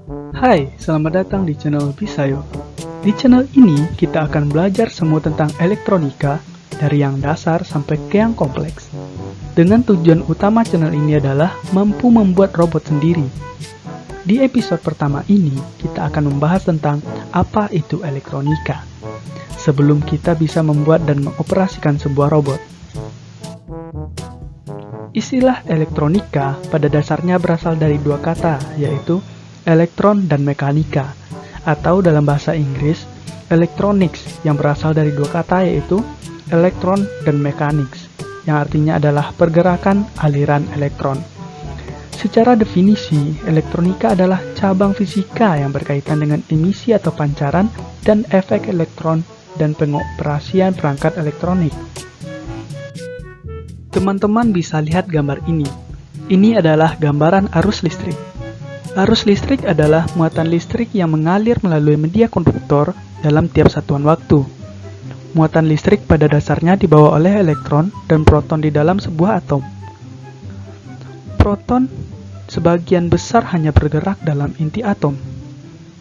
Hai, selamat datang di channel Bisayo. Di channel ini kita akan belajar semua tentang elektronika dari yang dasar sampai ke yang kompleks. Dengan tujuan utama channel ini adalah mampu membuat robot sendiri. Di episode pertama ini kita akan membahas tentang apa itu elektronika. Sebelum kita bisa membuat dan mengoperasikan sebuah robot. Istilah elektronika pada dasarnya berasal dari dua kata, yaitu elektron dan mekanika, atau dalam bahasa Inggris, electronics yang berasal dari dua kata yaitu elektron dan mechanics, yang artinya adalah pergerakan aliran elektron. Secara definisi, elektronika adalah cabang fisika yang berkaitan dengan emisi atau pancaran dan efek elektron dan pengoperasian perangkat elektronik. Teman-teman bisa lihat gambar ini. Ini adalah gambaran arus listrik. Arus listrik adalah muatan listrik yang mengalir melalui media konduktor dalam tiap satuan waktu. Muatan listrik pada dasarnya dibawa oleh elektron dan proton di dalam sebuah atom. Proton sebagian besar hanya bergerak dalam inti atom.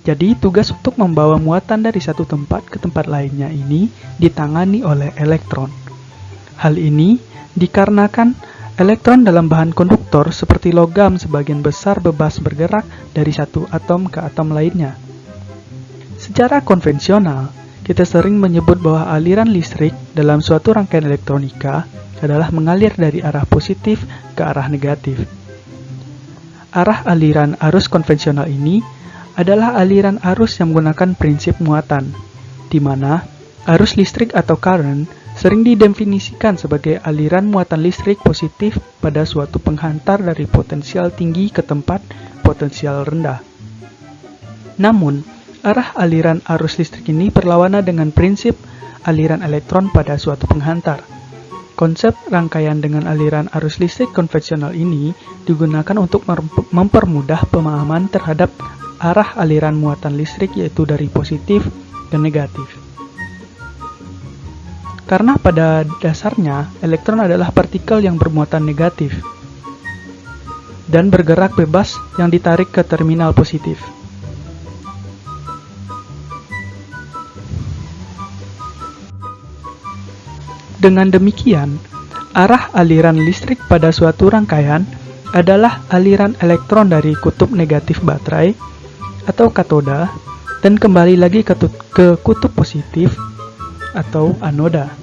Jadi tugas untuk membawa muatan dari satu tempat ke tempat lainnya ini ditangani oleh elektron. Hal ini dikarenakan elektron dalam bahan konduktor seperti logam sebagian besar bebas bergerak dari satu atom ke atom lainnya. Secara konvensional, kita sering menyebut bahwa aliran listrik dalam suatu rangkaian elektronika adalah mengalir dari arah positif ke arah negatif. Arah aliran arus konvensional ini adalah aliran arus yang menggunakan prinsip muatan, di mana arus listrik atau current sering didefinisikan sebagai aliran muatan listrik positif pada suatu penghantar dari potensial tinggi ke tempat potensial rendah. Namun, arah aliran arus listrik ini berlawanan dengan prinsip aliran elektron pada suatu penghantar. Konsep rangkaian dengan aliran arus listrik konvensional ini digunakan untuk mempermudah pemahaman terhadap arah aliran muatan listrik yaitu dari positif ke negatif. Karena pada dasarnya, elektron adalah partikel yang bermuatan negatif dan bergerak bebas yang ditarik ke terminal positif. Dengan demikian, arah aliran listrik pada suatu rangkaian adalah aliran elektron dari kutub negatif baterai atau katoda dan kembali lagi ke kutub positif atau anoda.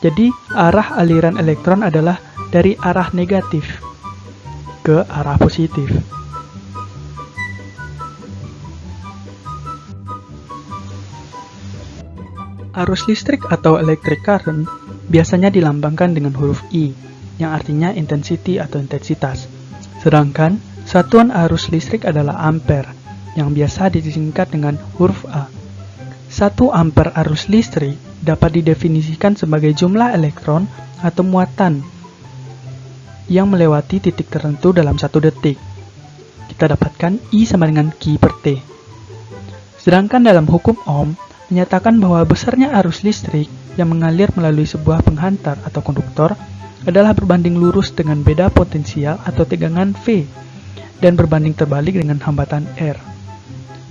Jadi, arah aliran elektron adalah dari arah negatif ke arah positif. Arus listrik atau electric current biasanya dilambangkan dengan huruf I, yang artinya intensity atau intensitas. Sedangkan, satuan arus listrik adalah ampere, yang biasa disingkat dengan huruf A. 1 ampere arus listrik dapat didefinisikan sebagai jumlah elektron atau muatan yang melewati titik tertentu dalam 1 detik. Kita dapatkan I sama dengan Q per T. Sedangkan dalam hukum Ohm menyatakan bahwa besarnya arus listrik yang mengalir melalui sebuah penghantar atau konduktor adalah berbanding lurus dengan beda potensial atau tegangan V dan berbanding terbalik dengan hambatan R.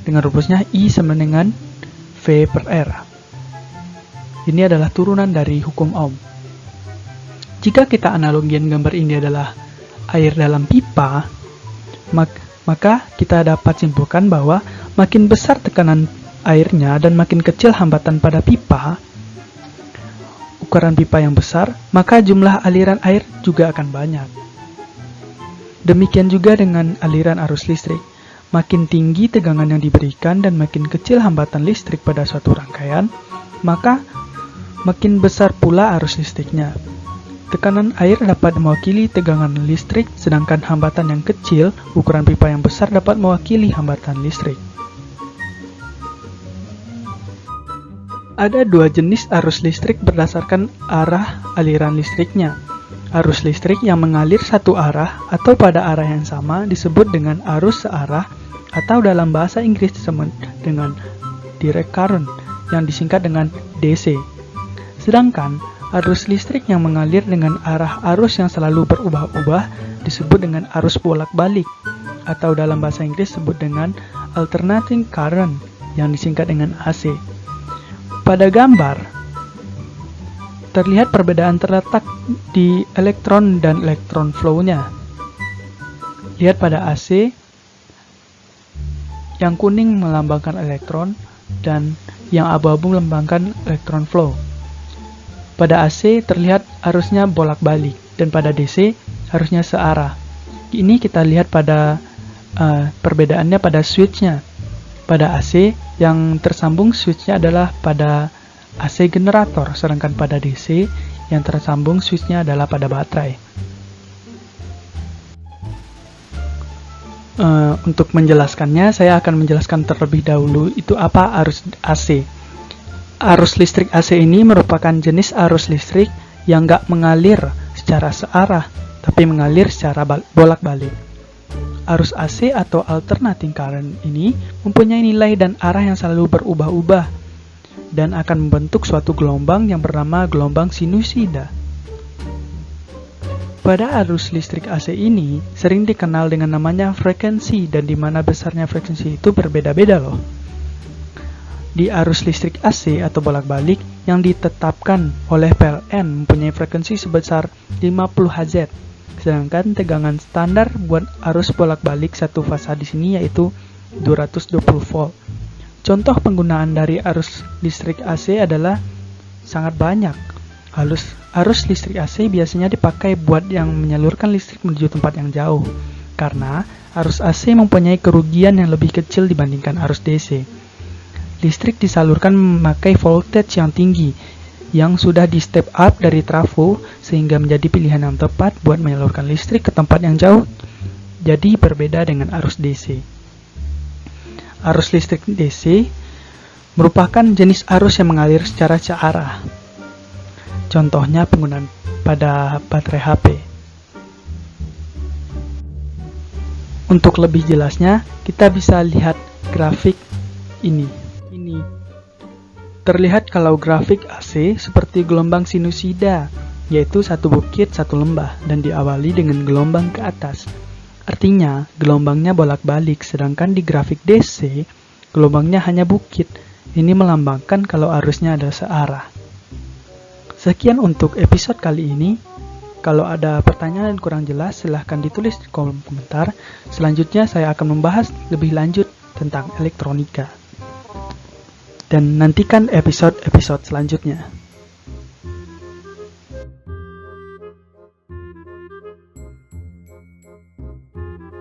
Dengan rumusnya I sama dengan V per R. Ini adalah turunan dari hukum Ohm. Jika kita analogikan gambar ini adalah air dalam pipa, maka kita dapat simpulkan bahwa makin besar tekanan airnya dan makin kecil hambatan pada pipa, ukuran pipa yang besar, maka jumlah aliran air juga akan banyak. Demikian juga dengan aliran arus listrik. Makin tinggi tegangan yang diberikan dan makin kecil hambatan listrik pada suatu rangkaian, maka makin besar pula arus listriknya. Tekanan air dapat mewakili tegangan listrik, sedangkan hambatan yang kecil, ukuran pipa yang besar dapat mewakili hambatan listrik. Ada dua jenis arus listrik berdasarkan arah aliran listriknya. Arus listrik yang mengalir satu arah atau pada arah yang sama disebut dengan arus searah atau dalam bahasa Inggris disebut dengan direct current yang disingkat dengan DC. Sedangkan arus listrik yang mengalir dengan arah arus yang selalu berubah-ubah disebut dengan arus bolak-balik atau dalam bahasa Inggris disebut dengan alternating current yang disingkat dengan AC. Pada gambar, terlihat perbedaan terletak di elektron dan elektron flow-nya. Lihat pada AC, yang kuning melambangkan elektron dan yang abu-abu melambangkan elektron flow. Pada AC terlihat arusnya bolak-balik dan pada DC arusnya searah. Ini kita lihat pada perbedaannya pada switch-nya. Pada AC yang tersambung switch-nya adalah pada AC generator, sedangkan pada DC yang tersambung switch-nya adalah pada baterai. Untuk menjelaskannya, saya akan menjelaskan terlebih dahulu itu apa arus AC. Arus listrik AC ini merupakan jenis arus listrik yang nggak mengalir secara searah, tapi mengalir secara bolak-balik. Arus AC atau alternating current ini mempunyai nilai dan arah yang selalu berubah-ubah dan akan membentuk suatu gelombang yang bernama gelombang sinusida. Pada arus listrik AC ini sering dikenal dengan namanya frekuensi, dan di mana besarnya frekuensi itu berbeda-beda loh. Di arus listrik AC atau bolak-balik yang ditetapkan oleh PLN mempunyai frekuensi sebesar 50 Hz. Sedangkan tegangan standar buat arus bolak-balik satu fasa di sini yaitu 220 volt. Contoh penggunaan dari arus listrik AC adalah sangat banyak. Arus listrik AC biasanya dipakai buat yang menyalurkan listrik menuju tempat yang jauh, karena arus AC mempunyai kerugian yang lebih kecil dibandingkan arus DC. Listrik disalurkan memakai voltage yang tinggi, yang sudah di step up dari trafo sehingga menjadi pilihan yang tepat buat menyalurkan listrik ke tempat yang jauh. Jadi berbeda dengan arus DC. Arus listrik DC merupakan jenis arus yang mengalir secara searah. Contohnya penggunaan pada baterai HP. Untuk lebih jelasnya, kita bisa lihat grafik ini. Terlihat kalau grafik AC seperti gelombang sinusida, yaitu satu bukit, satu lembah, dan diawali dengan gelombang ke atas. Artinya, gelombangnya bolak-balik, sedangkan di grafik DC, gelombangnya hanya bukit. Ini melambangkan kalau arusnya ada searah. Sekian untuk episode kali ini. Kalau ada pertanyaan dan kurang jelas, silahkan ditulis di kolom komentar. Selanjutnya saya akan membahas lebih lanjut tentang elektronika. Dan nantikan episode-episode selanjutnya.